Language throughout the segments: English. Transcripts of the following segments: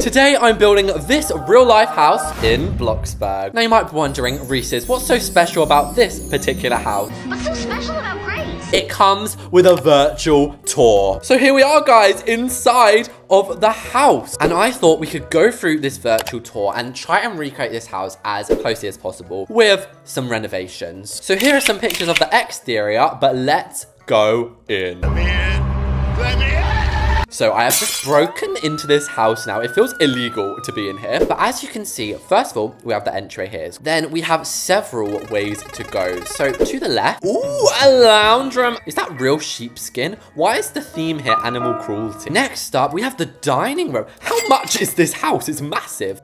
Today I'm building this real-life house in Bloxburg. Now you might be wondering, Reese's, what's so special about this particular house? What's so special about Grace? It comes with a virtual tour. So here we are, guys, inside of the house. And I thought we could go through this virtual tour and try and recreate this house as closely as possible with some renovations. So here are some pictures of the exterior, but let's go in. So I have just broken into this house now. It feels illegal to be in here. But as you can see, first of all, we have the entry here. Then we have several ways to go. So to the left, ooh, a lounge room. Is that real sheepskin? Why is the theme here animal cruelty? Next up, we have the dining room. How much is this house? It's massive.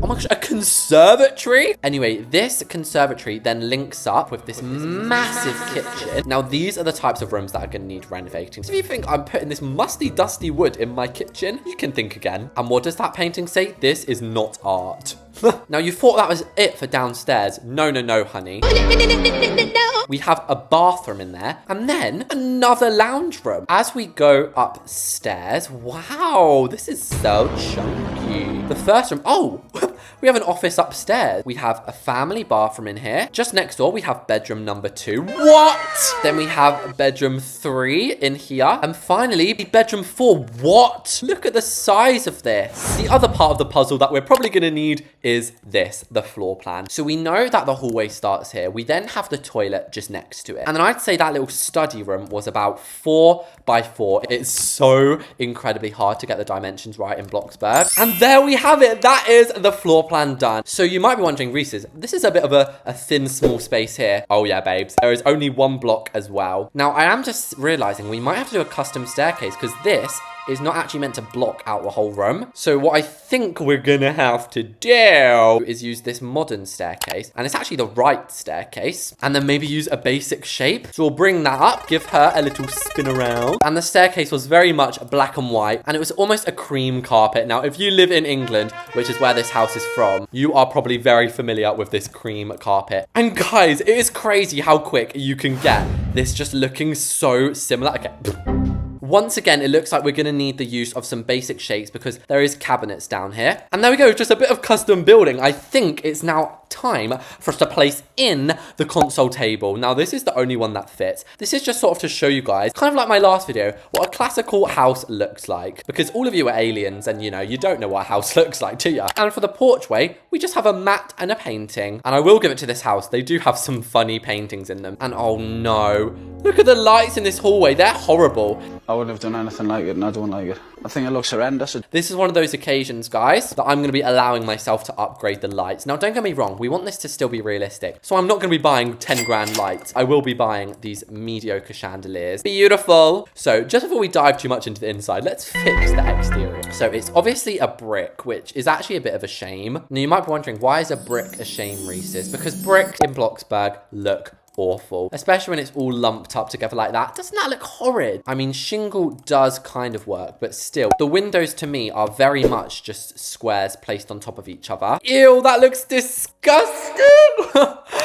Oh my gosh, a conservatory? Anyway, this conservatory then links up with this massive kitchen. Now, these are the types of rooms that are gonna need renovating. So if you think I'm putting this musty, dusty wood in my kitchen, you can think again. And what does that painting say? This is not art. Now, you thought that was it for downstairs. No, no, no, honey. We have a bathroom in there, and then another lounge room. As we go upstairs, wow, this is so chunky. The first room, oh, we have an office upstairs. We have a family bathroom in here. Just next door, we have bedroom number 2. What? Then we have bedroom 3 in here. And finally, bedroom 4. What? Look at the size of this. The other part of the puzzle that we're probably gonna need is this, the floor plan. So we know that the hallway starts here. We then have the toilet just next to it. And then I'd say that little study room was about 4 by 4. It's so incredibly hard to get the dimensions right in Bloxburg. And there we have it. That is the floor plan done. So you might be wondering, Reese's, this is a bit of a thin, small space here. Oh yeah, babes. There is only one block as well. Now, I am just realizing we might have to do a custom staircase because this is not actually meant to block out the whole room. So what I think we're gonna have to do is use this modern staircase, and it's actually the right staircase, and then maybe use a basic shape. So we'll bring that up, give her a little spin around. And the staircase was very much black and white, and it was almost a cream carpet. Now, if you live in England, which is where this house is from, you are probably very familiar with this cream carpet. And guys, it is crazy how quick you can get this just looking so similar. Okay. Once again, it looks like we're going to need the use of some basic shapes because there is cabinets down here. And there we go, just a bit of custom building. I think it's now time for us to place in the console table. Now, this is the only one that fits. This is just sort of to show you guys, kind of like my last video, what a classical house looks like. Because all of you are aliens and, you know, you don't know what a house looks like, do you? And for the porchway, we just have a mat and a painting. And I will give it to this house. They do have some funny paintings in them. And oh no, look at the lights in this hallway. They're horrible. I wouldn't have done anything like it, and I don't like it. I think it looks horrendous. This is one of those occasions, guys, that I'm going to be allowing myself to upgrade the lights. Now, don't get me wrong. We want this to still be realistic. So I'm not going to be buying 10 grand lights. I will be buying these mediocre chandeliers. Beautiful. So just before we dive too much into the inside, let's fix the exterior. So it's obviously a brick, which is actually a bit of a shame. Now, you might be wondering, why is a brick a shame, Reese's? Because bricks in Bloxburg look awful, especially when it's all lumped up together like that. Doesn't that look horrid? I mean, shingle does kind of work, but still, the windows to me are very much just squares placed on top of each other. Ew, that looks disgusting.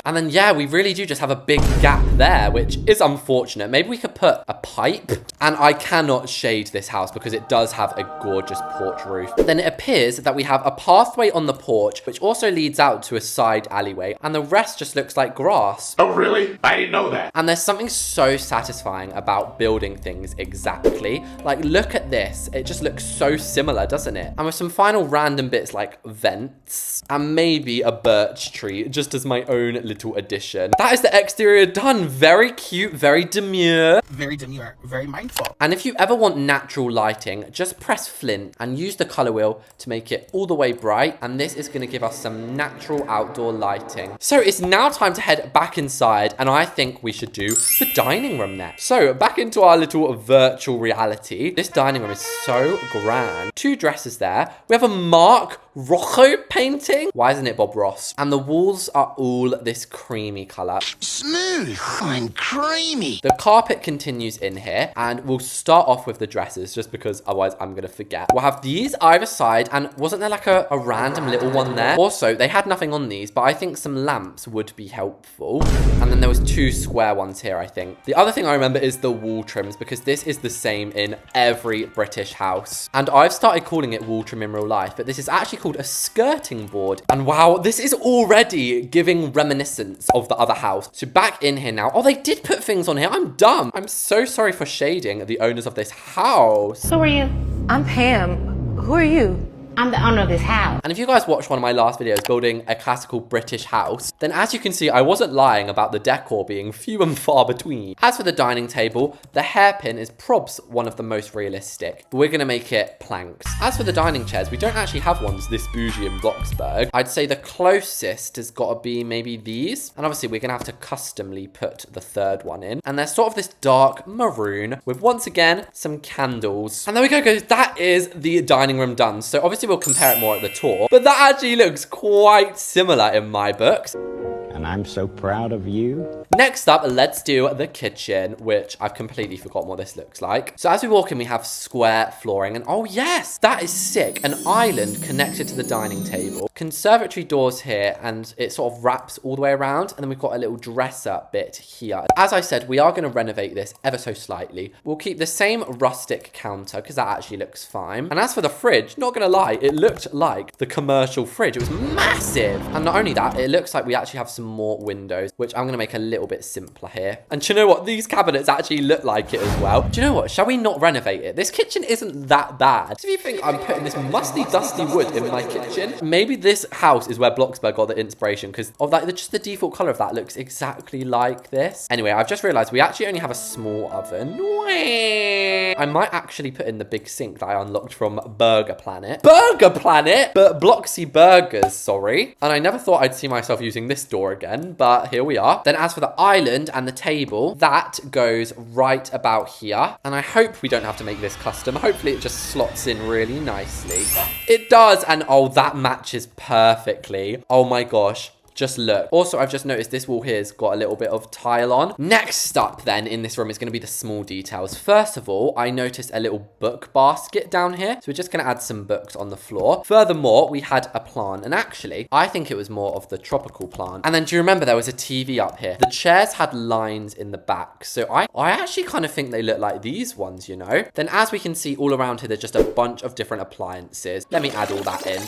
And then, yeah, we really do just have a big gap there, which is unfortunate. Maybe we could put a pipe. And I cannot shade this house because it does have a gorgeous porch roof. But then it appears that we have a pathway on the porch, which also leads out to a side alleyway, and the rest just looks like grass. Oh, really? I didn't know that. And there's something so satisfying about building things exactly. Like, look at this. It just looks so similar, doesn't it? And with some final random bits like vents and maybe a birch tree, just as my own little addition. That is the exterior done. Very cute, very demure. Very demure, very mindful. And if you ever want natural lighting, just press flint and use the color wheel to make it all the way bright. And this is going to give us some natural outdoor lighting. So it's now time to head back inside. And I think we should do the dining room next. So back into our little virtual reality. This dining room is so grand. 2 dressers there. We have a Mark Rocco painting. Why isn't it Bob Ross? And the walls are all this this creamy color. Smooth and creamy. The carpet continues in here, and we'll start off with the dresses just because otherwise I'm gonna forget. We'll have these either side, and wasn't there like a random little one there? Also, they had nothing on these, but I think some lamps would be helpful. And then there was 2 square ones here, I think. The other thing I remember is the wall trims, because this is the same in every British house. And I've started calling it wall trim in real life, but this is actually called a skirting board. And wow, this is already giving reminiscence of the other house. So back in here now. Oh, they did put things on here. I'm dumb. I'm so sorry for shading the owners of this house. Who are you? I'm Pam. Who are you? I'm the owner of this house. And if you guys watched one of my last videos building a classical British house, then as you can see, I wasn't lying about the decor being few and far between. As for the dining table, the hairpin is probs one of the most realistic, but we're gonna make it planks. As for the dining chairs, we don't actually have ones this bougie in Bloxburg. I'd say the closest has gotta be maybe these. And obviously we're gonna have to customly put the third one in. And they're sort of this dark maroon with, once again, some candles. And there we go, guys. That is the dining room done. So obviously we'll compare it more at the tour, but that actually looks quite similar in my books. And I'm so proud of you. Next up, let's do the kitchen, which I've completely forgotten what this looks like. So as we walk in, we have square flooring, and oh yes, that is sick. An island connected to the dining table. Conservatory doors here, and it sort of wraps all the way around, and then we've got a little dresser bit here. As I said, we are going to renovate this ever so slightly. We'll keep the same rustic counter, because that actually looks fine. And as for the fridge, not going to lie, it looked like the commercial fridge. It was massive. And not only that, it looks like we actually have some more windows, which I'm going to make a little bit simpler here. And do you know what? These cabinets actually look like it as well. Do you know what? Shall we not renovate it? This kitchen isn't that bad. So if you think I'm putting this musty, dusty wood in my kitchen, maybe this house is where Bloxburg got the inspiration, because of like just the default color of that looks exactly like this. Anyway, I've just realized we actually only have a small oven. I might actually put in the big sink that I unlocked from Burger Planet. Burger Planet? But Bloxy Burgers, sorry. And I never thought I'd see myself using this door again, but here we are. Then as for the island and the table, that goes right about here. And I hope we don't have to make this custom. Hopefully it just slots in really nicely. It does, and oh, that matches perfectly. Oh my gosh. Just look. Also, I've just noticed this wall here's got a little bit of tile on. Next up then in this room is going to be the small details. First of all, I noticed a little book basket down here. So we're just going to add some books on the floor. Furthermore, we had a plant. And actually, I think it was more of the tropical plant. And then do you remember there was a TV up here? The chairs had lines in the back. So I actually kind of think they look like these ones, you know? Then as we can see all around here, there's just a bunch of different appliances. Let me add all that in.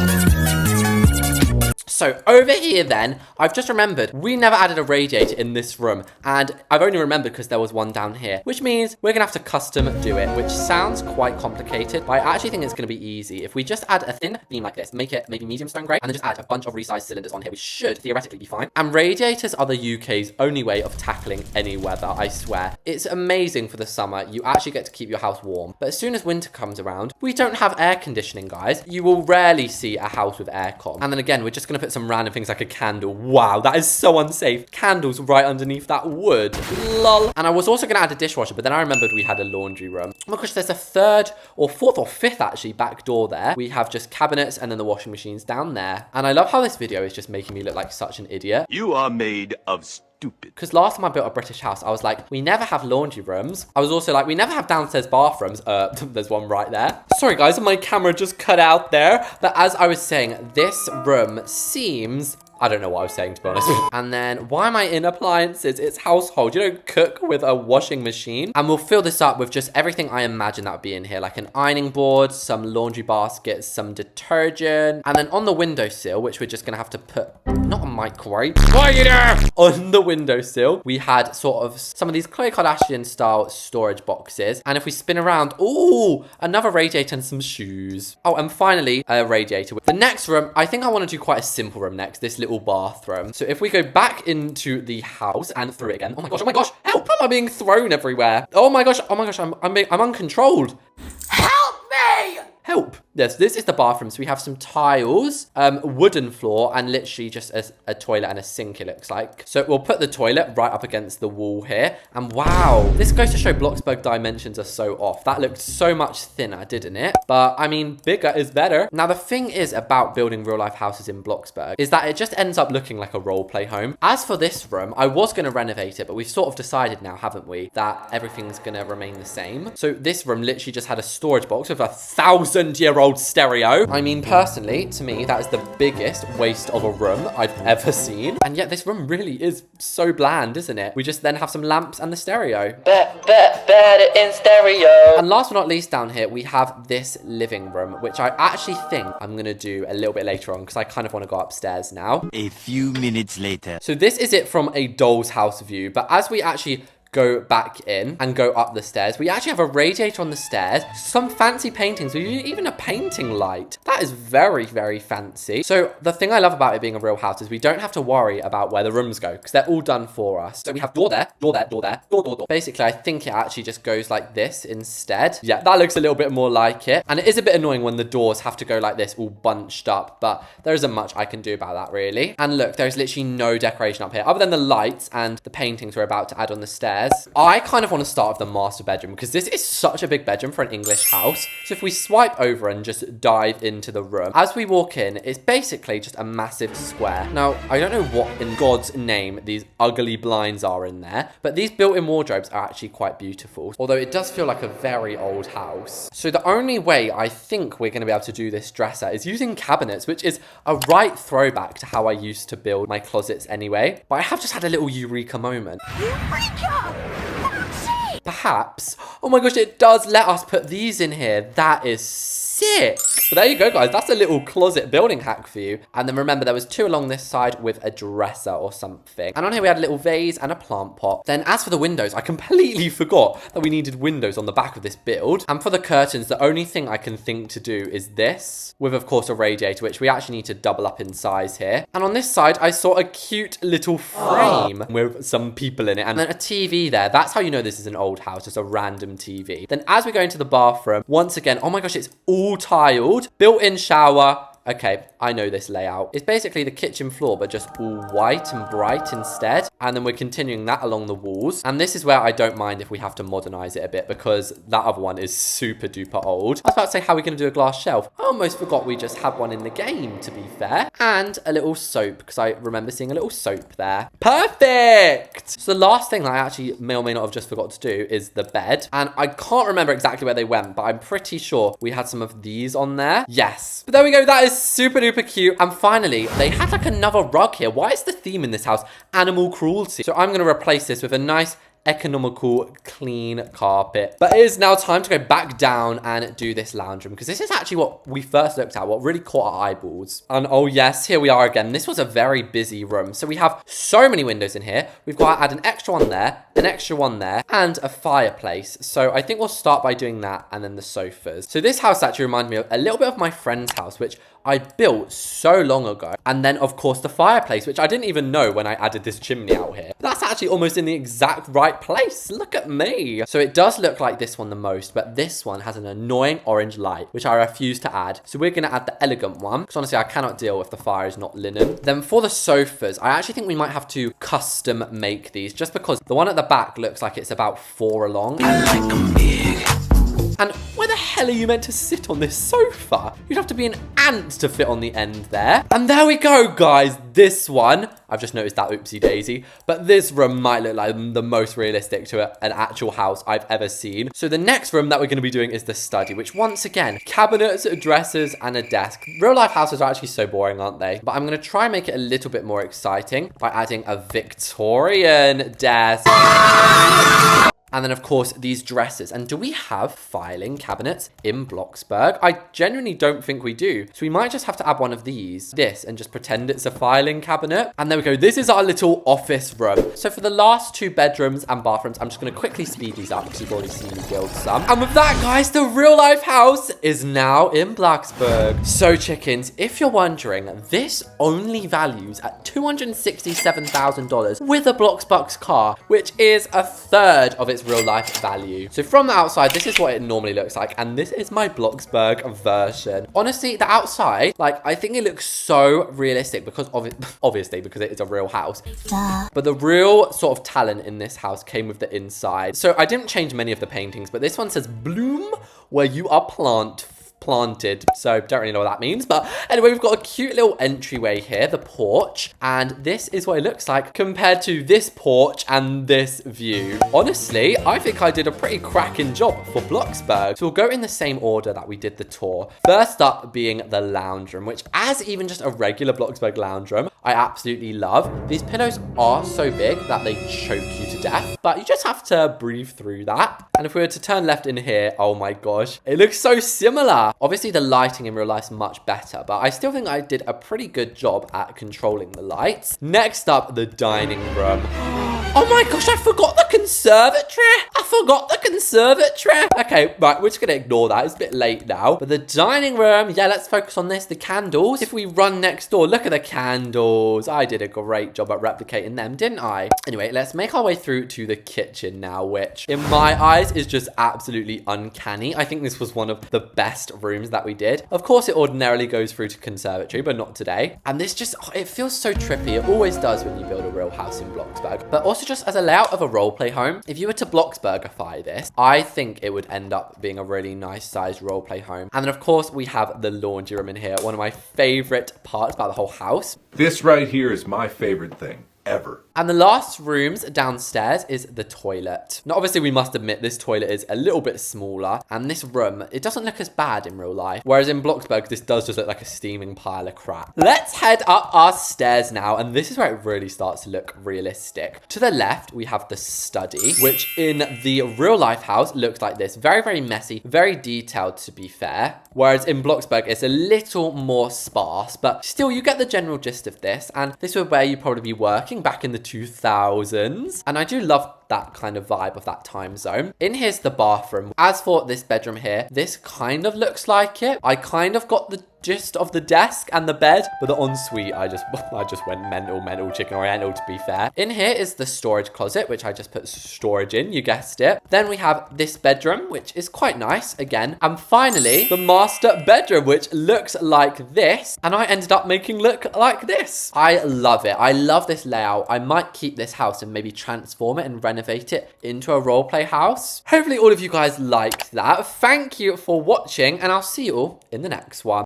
So over here then, I've just remembered we never added a radiator in this room, and I've only remembered because there was one down here, which means we're gonna have to custom do it, which sounds quite complicated, but I actually think it's gonna be easy. If we just add a thin beam like this, make it maybe medium stone grey, and then just add a bunch of resized cylinders on here, we should theoretically be fine. And radiators are the UK's only way of tackling any weather, I swear. It's amazing for the summer, you actually get to keep your house warm, but as soon as winter comes around, we don't have air conditioning, guys. You will rarely see a house with aircon. And then again, we're just gonna put some random things like a candle. Wow, that is so unsafe. Candles right underneath that wood. Lol. And I was also going to add a dishwasher, but then I remembered we had a laundry room. Oh my gosh, there's a third or fourth or fifth actually back door there. We have just cabinets and then the washing machines down there. And I love how this video is just making me look like such an idiot. You are made of stupid. Because last time I built a British house, I was like, we never have laundry rooms. I was also like, we never have downstairs bathrooms. There's one right there. Sorry guys, my camera just cut out there. But as I was saying, this room seems... I don't know what I was saying, to be honest. And then, why am I in appliances? It's household. You don't cook with a washing machine. And we'll fill this up with just everything I imagine that would be in here. Like an ironing board, some laundry baskets, some detergent. And then on the windowsill, which we're just going to have to put... Not a microwave. On the windowsill, we had sort of some of these Khloe Kardashian style storage boxes. And if we spin around, ooh, another radiator and some shoes. Oh, and finally, a radiator. The next room, I think I want to do quite a simple room next. This little bathroom. So if we go back into the house and through it again. Oh my gosh, help! Am I being thrown everywhere? Oh my gosh, I'm uncontrolled. Help me! Help! Yes, this is the bathroom. So we have some tiles, wooden floor, and literally just a toilet and a sink, it looks like. So we'll put the toilet right up against the wall here. And wow, this goes to show Bloxburg dimensions are so off. That looked so much thinner, didn't it? But I mean, bigger is better. Now, the thing is about building real life houses in Bloxburg is that it just ends up looking like a role play home. As for this room, I was going to renovate it, but we've sort of decided now, haven't we, that everything's going to remain the same. So this room literally just had a storage box with a 1,000-year-old stereo. I mean, personally, to me, that is the biggest waste of a room I've ever seen. And yet this room really is so bland, isn't it? We just then have some lamps and the stereo. Better in stereo. And last but not least down here, we have this living room, which I actually think I'm going to do a little bit later on because I kind of want to go upstairs now. A few minutes later. So this is it from a doll's house view, but as we actually go back in and go up the stairs, we actually have a radiator on the stairs, some fancy paintings, even a painting light. That is very, very fancy. So the thing I love about it being a real house is we don't have to worry about where the rooms go because they're all done for us. So we have door there, door there, door there, door. Basically, I think it actually just goes like this instead. Yeah, that looks a little bit more like it. And it is a bit annoying when the doors have to go like this, all bunched up, but there isn't much I can do about that really. And look, there's literally no decoration up here other than the lights and the paintings we're about to add on the stairs. I kind of want to start with the master bedroom because this is such a big bedroom for an English house. So if we swipe over and just dive into the room, as we walk in, it's basically just a massive square. Now, I don't know what in God's name these ugly blinds are in there, but these built-in wardrobes are actually quite beautiful, although it does feel like a very old house. So the only way I think we're going to be able to do this dresser is using cabinets, which is a right throwback to how I used to build my closets anyway. But I have just had a little eureka moment. Eureka! That's it! Perhaps, oh my gosh, it does let us put these in here. That is sick. But there you go, guys. That's a little closet building hack for you. And then remember, there was two along this side with a dresser or something. And on here, we had a little vase and a plant pot. Then as for the windows, I completely forgot that we needed windows on the back of this build. And for the curtains, the only thing I can think to do is this, with, of course, a radiator, which we actually need to double up in size here. And on this side, I saw a cute little frame with some people in it. And then a TV there. That's how you know this is an old house, just a random TV. Then as we go into the bathroom, once again, oh my gosh, it's all tiled, built-in shower. Okay, I know this layout. It's basically the kitchen floor, but just all white and bright instead. And then we're continuing that along the walls. And this is where I don't mind if we have to modernize it a bit because that other one is super duper old. I was about to say, how are we going to do a glass shelf? I almost forgot we just had one in the game, to be fair. And a little soap, because I remember seeing a little soap there. Perfect! So the last thing that I actually may or may not have just forgot to do is the bed. And I can't remember exactly where they went, but I'm pretty sure we had some of these on there. Yes. But there we go. That is super duper cute. And finally, they had like another rug here. Why is the theme in this house animal cruelty? So I'm going to replace this with a nice economical clean carpet. But it is now time to go back down and do this lounge room because this is actually what we first looked at, what really caught our eyeballs. And oh yes, here we are again. This was a very busy room. So we have so many windows in here. We've got to add an extra one there, an extra one there, and a fireplace. So I think we'll start by doing that and then the sofas. So this house actually reminded me of a little bit of my friend's house, which I built so long ago. And then, of course, the fireplace, which I didn't even know when I added this chimney out here. That's actually almost in the exact right place. Look at me. So it does look like this one the most, but this one has an annoying orange light, which I refuse to add. So we're going to add the elegant one, because honestly, I cannot deal if the fire is not linen. Then for the sofas, I actually think we might have to custom make these, just because the one at the back looks like it's about 4 along. I like them big. And where the hell are you meant to sit on this sofa? You'd have to be an ant to fit on the end there. And there we go, guys. This one, I've just noticed that, oopsie daisy. But this room might look like the most realistic to an actual house I've ever seen. So the next room that we're going to be doing is the study, which once again, cabinets, dressers, and a desk. Real life houses are actually so boring, aren't they? But I'm going to try and make it a little bit more exciting by adding a Victorian desk. And then, of course, these dressers. And do we have filing cabinets in Bloxburg? I genuinely don't think we do. So we might just have to add one of these, and just pretend it's a filing cabinet. And there we go. This is our little office room. So for the last 2 bedrooms and bathrooms, I'm just going to quickly speed these up because you've already seen me build some. And with that, guys, the real life house is now in Bloxburg. So chickens, if you're wondering, this only values at $267,000 with a Bloxburg car, which is a third of its its real life value. So from the outside, this is what it normally looks like. And this is my Bloxburg version. Honestly, the outside, like, I think it looks so realistic because obviously because it is a real house. But the real sort of talent in this house came with the inside. So I didn't change many of the paintings, but this one says bloom where you are planted, so don't really know what that means, but anyway, we've got a cute little entryway here, the porch, and this is what it looks like compared to this porch and this view. Honestly, I think I did a pretty cracking job for Bloxburg. So we'll go in the same order that we did the tour. First up being the lounge room, which as even just a regular Bloxburg lounge room, I absolutely love. These pillows are so big that they choke you to death, but you just have to breathe through that. And if we were to turn left in here, oh my gosh, it looks so similar. Obviously, the lighting in real life is much better, but I still think I did a pretty good job at controlling the lights. Next up, the dining room. Oh my gosh, I forgot the conservatory. Okay, right, we're just going to ignore that. It's a bit late now. But the dining room, yeah, let's focus on this. The candles. If we run next door, look at the candles. I did a great job at replicating them, didn't I? Anyway, let's make our way through to the kitchen now, which in my eyes is just absolutely uncanny. I think this was one of the best rooms that we did. Of course, it ordinarily goes through to conservatory, but not today. And this just, it feels so trippy. It always does when you build a real house in Bloxburg. But also just as a layout of a roleplay home, if you were to Bloxburgify this, I think it would end up being a really nice sized roleplay home. And then of course we have the laundry room in here, one of my favorite parts about the whole house. This right here is my favorite thing ever. And the last rooms downstairs is the toilet. Now, obviously, we must admit this toilet is a little bit smaller. And this room, it doesn't look as bad in real life. Whereas in Bloxburg, this does just look like a steaming pile of crap. Let's head up our stairs now. And this is where it really starts to look realistic. To the left, we have the study, which in the real life house looks like this. Very, very messy, very detailed to be fair. Whereas in Bloxburg, it's a little more sparse. But still, you get the general gist of this. And this is where you'd probably be working back in the 2000s. And I do love that kind of vibe of that time zone. In here's the bathroom. As for this bedroom here, this kind of looks like it. I kind of got the gist of the desk and the bed, but the ensuite, I just went mental chicken oriental to be fair. In here is the storage closet, which I just put storage in, you guessed it. Then we have this bedroom, which is quite nice again. And finally, the master bedroom, which looks like this. And I ended up making look like this. I love it. I love this layout. I might keep this house and maybe transform it and renovate it into a roleplay house. Hopefully all of you guys liked that. Thank you for watching, and I'll see you all in the next one.